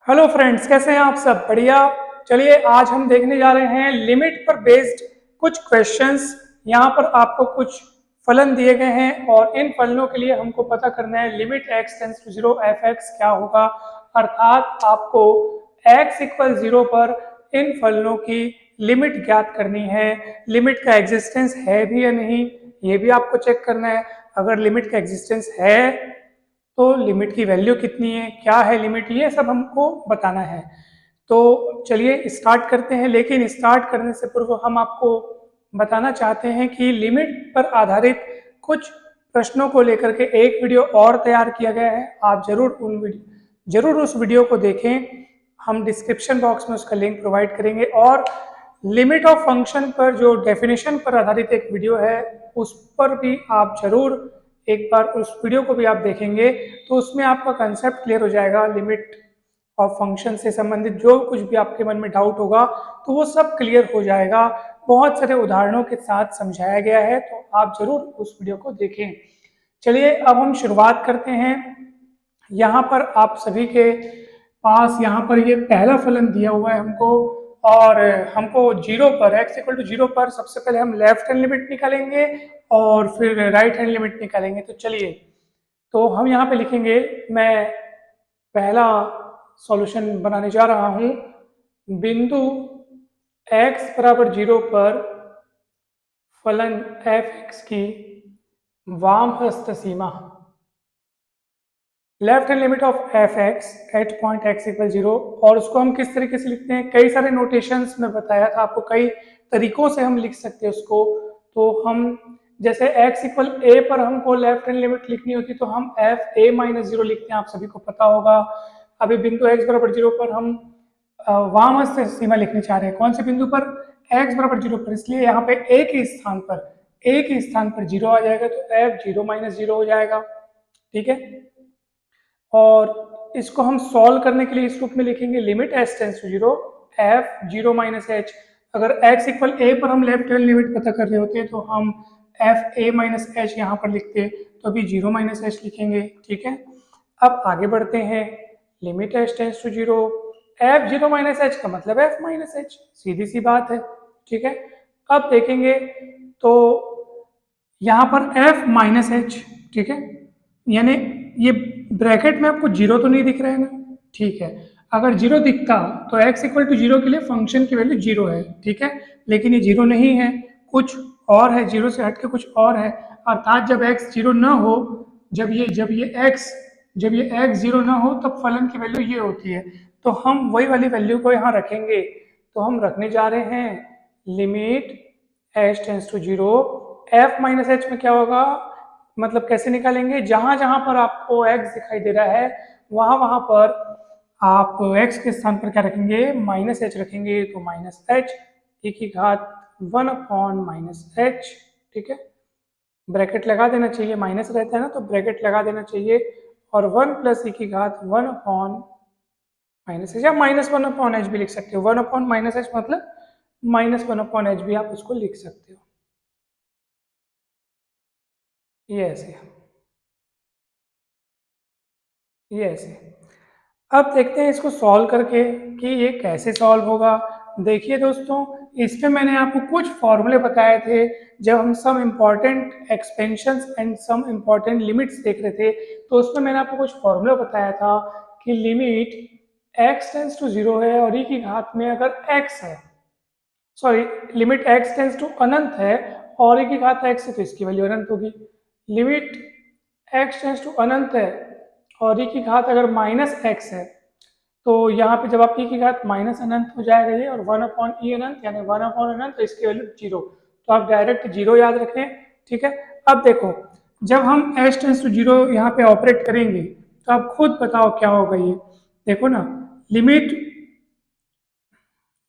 Hello friends, कैसे हैं आप सब? बढ़िया। चलिए आज हम देखने जा रहे हैं लिमिट पर बेस्ड कुछ क्वेश्चंस। यहाँ पर आपको कुछ फलन दिए गए हैं और इन फलनों के लिए हमको पता करना है limit x tends to 0 f x क्या होगा। अर्थात आपको x इक्वल 0 पर इन फलनों की लिमिट ज्ञात करनी है। लिमिट का एग्जिस्टेंस है भी या नहीं ये भी आपको चेक करना है। अगर लिमिट का एग्जिस्टेंस है तो लिमिट की वैल्यू कितनी है, क्या है लिमिट, ये सब हमको बताना है। तो चलिए स्टार्ट करते हैं, लेकिन स्टार्ट करने से पूर्व हम आपको बताना चाहते हैं कि लिमिट पर आधारित कुछ प्रश्नों को लेकर के एक वीडियो और तैयार किया गया है। आप जरूर उस वीडियो को देखें। हम डिस्क्रिप्शन बॉक्स में उसका लिंक प्रोवाइड करेंगे और लिमिट ऑफ फंक्शन पर जो डेफिनेशन पर आधारित एक वीडियो है उस पर भी आप जरूर एक बार उस वीडियो को भी आप देखेंगे तो उसमें आपका कंसेप्ट क्लियर हो जाएगा। लिमिट ऑफ फंक्शन से संबंधित जो कुछ भी आपके मन में डाउट होगा तो वो सब क्लियर हो जाएगा। बहुत सारे उदाहरणों के साथ समझाया गया है, तो आप जरूर उस वीडियो को देखें। चलिए अब हम शुरुआत करते हैं। यहाँ पर आप सभी के पास यहाँ पर ये पहला फलन दिया हुआ है हमको, और हमको 0 पर x इक्वल टू 0 पर सबसे पहले हम लेफ्ट हैंड लिमिट निकालेंगे और फिर राइट हैंड लिमिट निकालेंगे। तो चलिए, तो हम यहाँ पे लिखेंगे, मैं पहला सॉल्यूशन बनाने जा रहा हूँ। बिंदु x बराबर 0 पर फलन f(x) की वामहस्त सीमा, left hand limit of f(x) at point x equal 0। और उसको हम किस तरीके से लिखते हैं, कई सारे नोटेशंस में बताया था आपको, कई तरीकों से हम लिख सकते हैं उसको। तो हम जैसे x इक्वल a पर हमको लेफ्ट हैंड लिमिट लिखनी होती तो हम f a माइनस 0 लिखते हैं, आप सभी को पता होगा। अभी बिंदु x बराबर 0 पर हम वामहस्त सीमा लिखने चाह रहे हैं। कौन से बिंदु पर? x बराबर 0 पर, इसलिए यहाँ पे a के स्थान पर 0 आ जाएगा तो f 0 माइनस 0 हो जाएगा। ठीक है, और इसको हम सॉल्व करने के लिए इस रूप में लिखेंगे, limit s tends to 0 f 0 minus h। अगर x इक्वल a पर हम लेफ्ट हैंड लिमिट पता कर रहे होते तो हम f a माइनस h यहाँ पर लिखते, तो अभी 0 माइनस h लिखेंगे। ठीक है, अब आगे बढ़ते हैं। Limit s tends to 0 f 0 minus h का मतलब f माइनस h, सीधी सी बात है। ठीक है, अब देखेंगे तो यहाँ पर f माइनस h, ठीक है, यानी ये ब्रैकेट में आपको 0 तो नहीं दिख रहा है ना? ठीक है, अगर 0 दिखता तो x इक्वल टू 0 के लिए फंक्शन की वैल्यू 0 है। ठीक है, लेकिन ये 0 नहीं है, कुछ और है, 0 से हट के कुछ और है। अर्थात जब x 0 ना हो, जब ये x 0 ना हो तब फलन की वैल्यू ये होती है। तो हम वही वाली वैल्यू को यहाँ रखेंगे। तो हम रखने जा रहे हैं limit h tends to 0 f minus h में क्या होगा, मतलब कैसे निकालेंगे, जहां जहां पर आपको x दिखाई दे रहा है वहां वहां पर आप x के स्थान पर क्या रखेंगे, माइनस h रखेंगे। तो माइनस h e की घात 1 अपॉन माइनस h। ठीक है, ब्रैकेट लगा देना चाहिए, माइनस रहता है ना तो ब्रैकेट लगा देना चाहिए। और 1 प्लस e की घात 1 अपॉन माइनस h, या माइनस 1 अपॉन h भी लिख सकते हो। 1 अपॉन माइनस h मतलब माइनस 1 अपॉन h भी आप उसको लिख सकते हो, ये ऐसे ये ऐसे। अब देखते हैं इसको सॉल्व करके कि ये कैसे सॉल्व होगा। देखिए दोस्तों, इस पे मैंने आपको कुछ फॉर्मूले बताए थे जब हम some important expansions and some important limits देख रहे थे। तो उसमें मैंने आपको कुछ फॉर्मूला बताया था कि लिमिट x टेंड्स टू 0 है और e की घात में अगर x है, sorry, limit x tends to अनंत है और e की घात x है तो इसकी वैल्यू अनंत होगी। लिमिट x टेंड्स टू अनंत है और e की घात अगर माइनस x है तो यहाँ पे जब आप e की घात माइनस अनंत हो जाएगा ये, और 1 अपॉन ई अनंत यानी 1 अपॉन अनंत, तो इसकी वैल्यू 0। तो आप डायरेक्ट 0 याद रखें। ठीक है, अब देखो, जब हम h टेंड्स टू 0 यहाँ पे ऑपरेट करेंगे तो आप खुद बताओ क्या होगा। ये देखो ना, लिमिट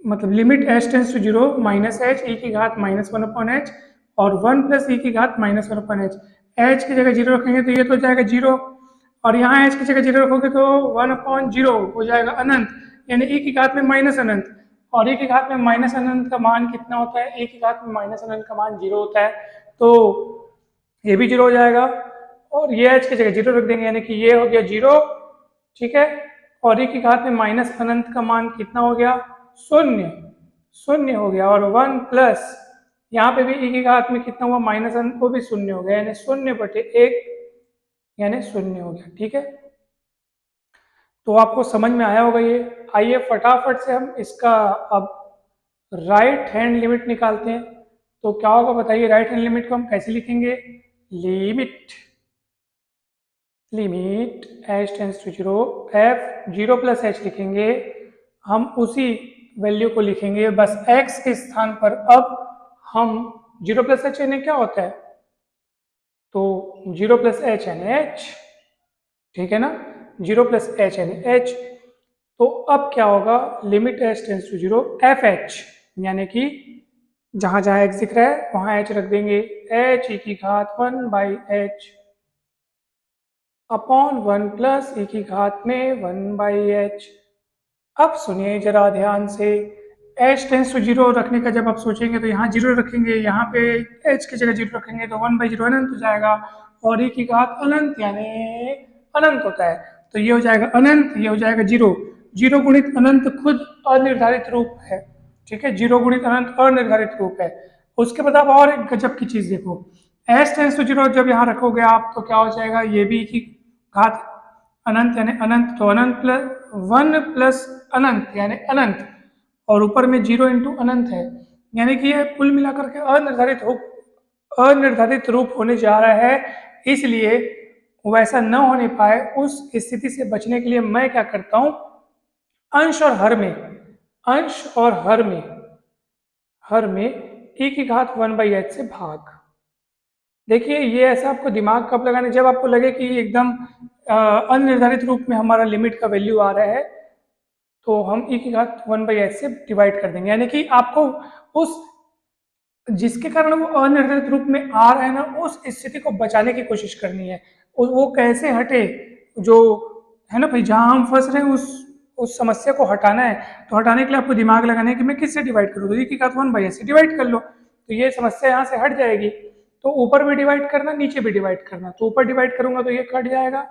मतलब limit h tends to 0 minus h e की घात माइनस 1 अपॉन h और 1 प्लस e की घात माइनस 1 अपॉन h। h की जगह 0 रखेंगे तो ये तो हो जाएगा 0, और यहाँ h की जगह 0 रखोगे तो 1 अपॉन 0 हो जाएगा अनंत, यानी e की घात में माइनस अनंत। और e की घात में माइनस अनंत का मान कितना होता है, e की घात में माइनस अनंत का मान 0 होता है, तो ये भी 0 हो जाएगा। और ये h की जगह 0 रख देंगे यानी कि ये हो गया 0। ठीक है, और e की घात में माइनस अनंत का मान कितना हो गया, शून्य, शून्य हो गया। और 1 प्लस यहाँ पे भी e की घात में कितना हुआ, माइनस अनंत, वो भी शून्य हो गया, यानी 0/1 यानी शून्य हो गया। ठीक है, तो आपको समझ में आया होगा ये। आइए फटाफट से हम इसका अब राइट हैंड लिमिट निकालते हैं। तो क्या होगा बताइए, राइट हैंड लिमिट को हम कैसे लिखेंगे, limit limit h tends to 0, f 0 plus h लिखेंगे, हम उसी वैल्यू को लिखेंगे बस x के स्थान पर। अब हम 0 प्लस h यानी क्या होता है, तो 0 प्लस h यानी h, ठीक है ना, 0 प्लस h यानी h। तो अब क्या होगा, limit h tends to 0 f h, यानी कि जहां जहां x दिख रहा है वहां h रख देंगे, h e की घात 1 by h upon 1 plus e की घात में 1 बाई h। अब सुनिए जरा ध्यान से, h टेंस टू 0 रखने का जब आप सोचेंगे तो यहाँ 0 रखेंगे, यहाँ पे h की जगह 0 रखेंगे तो 1 बाई 0 अनंत हो जाएगा, और e की घात अनंत यानी अनंत होता है, तो ये हो जाएगा अनंत, ये हो जाएगा 0। 0 गुणित अनंत खुद अनिर्धारित रूप है, ठीक है, 0 गुणित अनंत अनिर्धारित रूप है। उसके बाद आप और एक गजब की चीज देखो, h टेंस टू 0 जब यहाँ रखोगे आप तो क्या हो जाएगा, ये भी की घात अनंत यानी अनंत, तो अनंत प्लस 1 प्लस अनंत यानी अनंत, और ऊपर में 0 इंटू अनंत है, यानी कि ये कुल मिलाकर के अनिर्धारित रूप होने जा रहा है। इसलिए वैसा न होने पाए उस स्थिति से बचने के लिए मैं क्या करता हूं, अंश और हर में, अंश और हर में e की घात 1 बाई h से भाग। देखिए ये ऐसा आपको दिमाग कब लगाना, जब आपको लगे कि एकदम अनिर्धारित रूप में हमारा लिमिट का वैल्यू आ रहा है, तो हम e की घात 1 बाई h से डिवाइड कर देंगे, यानी कि आपको उस जिसके कारण वो अनिर्धारित रूप में आ रहा है ना, उस स्थिति को बचाने की कोशिश करनी है। वो कैसे हटे, जो है ना भाई, जहां हम फंस रहे हैं उस समस्या को हटाना है, तो हटाने के लिए आपको दिमाग लगाना है कि मैं किससे डिवाइड करूँ, तो e की घात 1 बाई h से डिवाइड कर लो, तो ये समस्या यहाँ से हट जाएगी। तो ऊपर भी डिवाइड करना, नीचे भी डिवाइड करना, तो ऊपर डिवाइड करूंगा तो ये कट जाएगा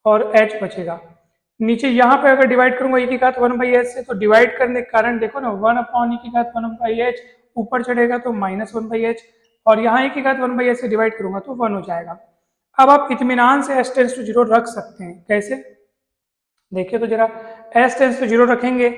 और h बचेगा। नीचे यहाँ पे अगर डिवाइड करूंगा e की घात 1 बाई h से, तो डिवाइड करने के कारण देखो ना 1 अपॉन e की घात 1 बाई h, ऊपर चढ़ेगा तो माइनस 1 बाई h, और यहाँ e की घात 1 बाई h से डिवाइड करूंगा तो 1 हो जाएगा। अब आप इत्मीनान से h टेंस टू 0 रख सकते हैं, कैसे देखिए तो जरा, h टेंस टू 0 रखेंगे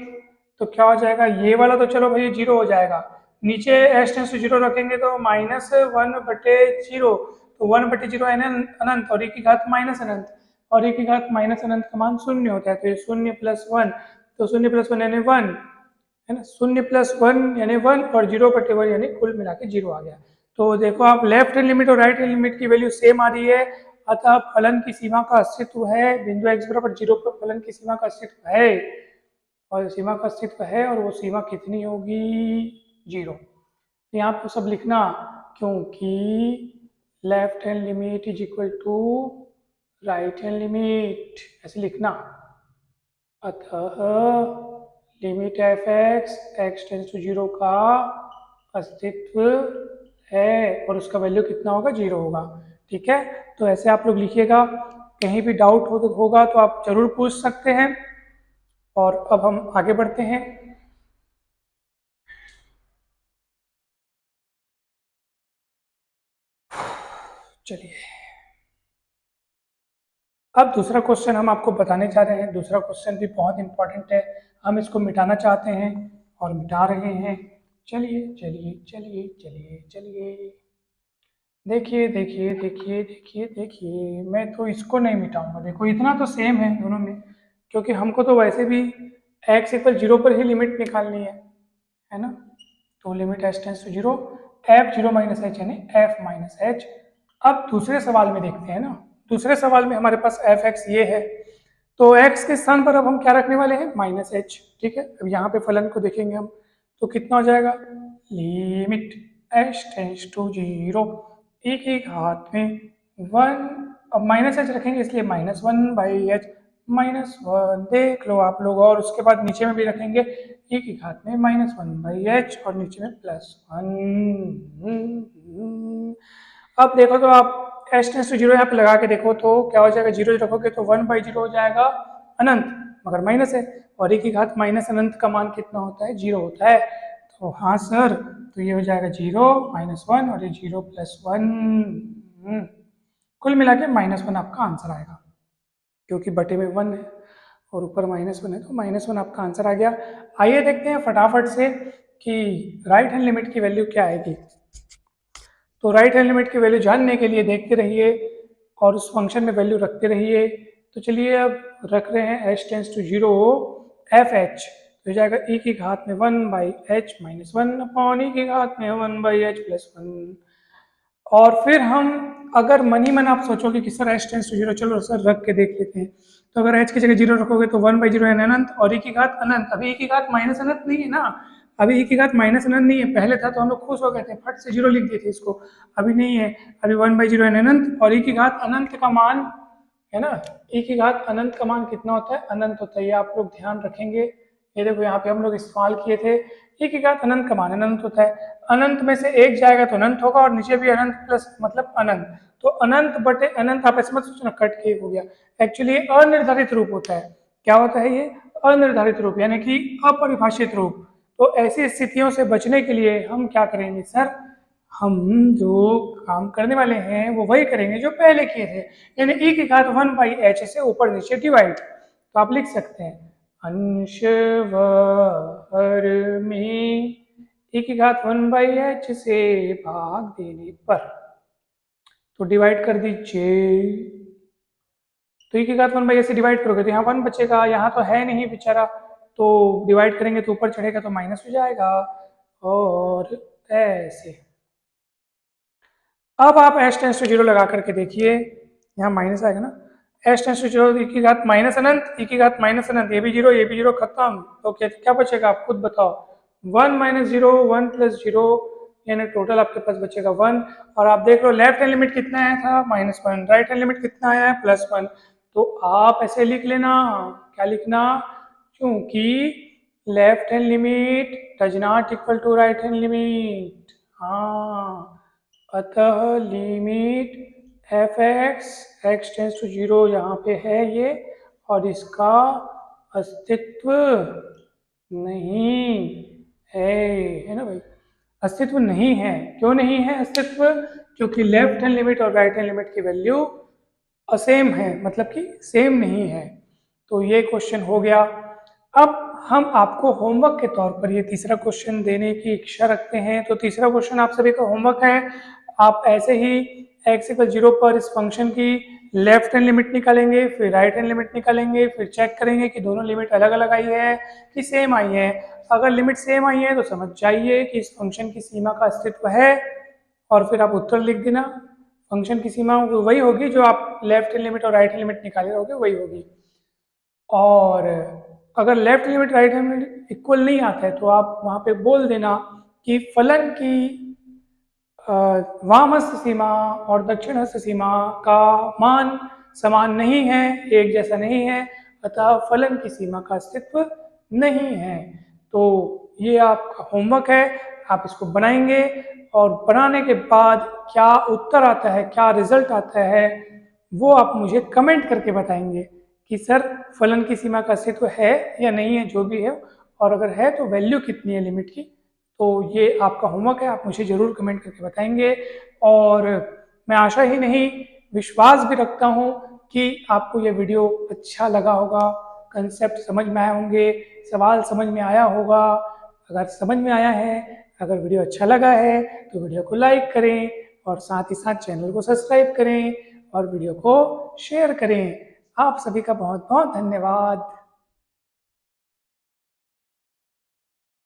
तो क्या हो जाएगा, ये वाला तो चलो भाई 0 हो जाएगा, नीचे h टेंस टू 0 रखेंगे तो माइनस 1/0, तो 1/0 है अनंत, और e की घात माइनस अनंत, और e की घात माइनस अनंत का मान शून्य होता है, तो ये 0 प्लस 1, तो 0 प्लस 1 यानी 1 है ना, 0 प्लस 1 यानी 1, और 0/1 यानी कुल मिला के 0 आ गया। तो देखो आप लेफ्ट हैंड लिमिट और राइट हैंड लिमिट की वैल्यू सेम आ रही है, अतः फलन की सीमा का अस्तित्व है, बिंदु x बराबर 0 पर फलन की सीमा का अस्तित्व है, और सीमा का अस्तित्व है, और वो सीमा कितनी होगी, 0। यहाँ पर सब लिखना, क्योंकि left hand limit is equal to right hand limit, ऐसे लिखना, अतः limit f x tends to 0 का अस्तित्व है, और उसका वैल्यू कितना होगा, 0 होगा। ठीक है, तो ऐसे आप लोग लिखिएगा, कहीं भी डाउट होगा तो आप जरूर पूछ सकते हैं। और अब हम आगे बढ़ते हैं। चलिए अब दूसरा क्वेश्चन हम आपको बताने जा रहे हैं। दूसरा क्वेश्चन भी बहुत इंपॉर्टेंट है, हम इसको मिटाना चाहते हैं और मिटा रहे हैं। चलिए चलिए चलिए चलिए चलिए, देखिए देखिए देखिए देखिए देखिए, मैं तो इसको नहीं मिटाऊंगा, देखो इतना तो सेम है दोनों में, क्योंकि हमको तो वैसे भी x इक्वल 0 पर ही लिमिट निकालनी है ना, तो limit h tends to 0 f 0 minus h यानी f माइनस h। अब दूसरे सवाल में देखते हैं ना, दूसरे सवाल में हमारे पास एफ एक्स ये है, तो x के स्थान पर अब हम क्या रखने वाले हैं, माइनस h। ठीक है, अब यहाँ पे फलन को देखेंगे हम, तो कितना हो जाएगा, limit h tends to 0 e की घात में 1, अब माइनस h रखेंगे इसलिए माइनस 1 बाई h, माइनस 1 देख लो आप लोग, और उसके बाद नीचे में भी रखेंगे e की घात में माइनस 1 बाई h, और नीचे में प्लस 1। अब देखो तो आप h टेंस टू 0 यहाँ पे लगा के देखो तो क्या हो जाएगा, 0 रखोगे तो 1 बाई 0 हो जाएगा अनंत, मगर माइनस है, और e की घात माइनस अनंत का मान कितना होता है, 0 होता है। तो हाँ सर, तो ये हो जाएगा 0 -1 और ये 0 +1। कुल मिला के -1 आपका आंसर आएगा, क्योंकि बटे में 1 है और ऊपर -1 है, तो -1 आपका आंसर आ गया। आइए देखते हैं फटाफट से कि राइट हैंड लिमिट की वैल्यू क्या आएगी। तो राइट हैंड लिमिट की वैल्यू जानने के लिए देखते रहिए और उस फंक्शन में वैल्यू रखते रहिए। तो चलिए अब रख रहे हैं h tends to 0 f h, तो हो जाएगा e की घात में 1/h - 1 अपॉन e की घात में 1/h + 1। और फिर हम अगर मन ही मन आप सोचोगे कि सर h टेंड्स टू 0, चलो सर रख के देख लेते हैं। तो अगर h की जगह 0 रखोगे तो 1/0 यानी अनंत, और e की घात अनंत। अभी e की घात माइनस अनंत नहीं है ना, अभी e की घात माइनस अनंत नहीं है। पहले था तो हम लोग खुश हो गए थे, फट से 0 लिख दिए थे इसको। अभी नहीं है, अभी 1/0 यानी अनंत, और e की घात अनंत का मान है ना, e की घात अनंत का मान कितना होता है, अनंत होता है। ये आप लोग ध्यान रखेंगे। ये देखो यहाँ पे हम लोग इस्तेमाल किए थे, e की घात अनंत का मान अनंत होता है। अनंत में से एक जाएगा तो अनंत होगा, और नीचे भी अनंत प्लस मतलब अनंत, तो अनंत बटे अनंत आप ऐसे मत सोचना कट के हो गया। एक्चुअली ये अनिर्धारित रूप होता है। क्या होता है ये, अनिर्धारित रूप, यानी कि अपरिभाषित रूप। तो ऐसी स्थितियों से बचने के लिए हम क्या करेंगे सर, हम जो काम करने वाले हैं वो वही करेंगे जो पहले किए थे, यानी e की घात 1/h से ऊपर नीचे डिवाइड। तो आप लिख सकते हैं अंश व हर में e की घात 1/h से भाग देने पर, तो डिवाइड कर दीजिए। तो e की घात 1/h से डिवाइड करोगे तो यहाँ 1 बचेगा, यहाँ तो है नहीं बेचारा, तो डिवाइड करेंगे तो ऊपर चढ़ेगा तो माइनस हो जाएगा, और ऐसे। अब आप h टेंड्स टू 0 लगा करके देखिए, यहाँ माइनस आएगा ना, h टेंड्स टू 0 e की घात माइनस अनंत, e की घात माइनस अनंत, ये भी 0 ये भी 0 खत्म। तो क्या बचेगा आप खुद बताओ, 1 - 0 1 + 0, यानी टोटल आपके पास बचेगा 1। और आप देख लो लेफ्ट हैंड लिमिट कितना आया था, -1, राइट हैंड लिमिट कितना आया है, +1। तो आप ऐसे लिख लेना, क्या लिखना, क्योंकि left hand limit does not equal to right hand limit. हाँ, अतः limit f(x) x tends to 0 यहाँ पे है ये, और इसका अस्तित्व नहीं है ना भाई, अस्तित्व नहीं है। क्यों नहीं है अस्तित्व, क्योंकि लेफ्ट हैंड लिमिट और राइट हैंड लिमिट की वैल्यू असेम है, मतलब कि सेम नहीं है। तो ये क्वेश्चन हो गया। अब हम आपको होमवर्क के तौर पर ये तीसरा क्वेश्चन देने की इच्छा रखते हैं। तो तीसरा क्वेश्चन आप सभी का होमवर्क है, आप ऐसे ही x = 0 पर इस फंक्शन की लेफ्ट हैंड लिमिट निकालेंगे, फिर राइट हैंड लिमिट निकालेंगे, फिर चेक करेंगे कि दोनों लिमिट अलग अलग आई है कि सेम आई है। अगर लिमिट सेम आई है तो समझ जाइए कि इस फंक्शन की सीमा का अस्तित्व है, और फिर आप उत्तर लिख देना। फंक्शन की सीमा वही होगी जो आप लेफ्ट हैंड लिमिट और राइट हैंड लिमिट निकाले रहोगे, वही होगी। और अगर left limit right hand limit equal नहीं आता है तो आप वहाँ पे बोल देना कि फलन की वामहस्त सीमा और दक्षिणहस्त सीमा का मान समान नहीं है, एक जैसा नहीं है, अतः फलन की सीमा का अस्तित्व नहीं है। तो ये आपका होमवर्क है, आप इसको बनाएंगे, और बनाने के बाद क्या उत्तर आता है, क्या रिजल्ट आता है, वो आप मुझे कमेंट करके बताएंगे कि सर फलन की सीमा का अस्तित्व है या नहीं है, जो भी है, और अगर है तो वैल्यू कितनी है लिमिट की। तो ये आपका होमवर्क है, आप मुझे ज़रूर कमेंट करके बताएंगे। और मैं आशा ही नहीं, विश्वास भी रखता हूँ कि आपको ये वीडियो अच्छा लगा होगा, कंसेप्ट समझ में आए होंगे, सवाल समझ में आया होगा। अगर समझ में आया है, अगर वीडियो अच्छा लगा है तो वीडियो को लाइक करें, और साथ ही साथ चैनल को सब्सक्राइब करें, और वीडियो को शेयर करें। आप सभी का बहुत बहुत धन्यवाद।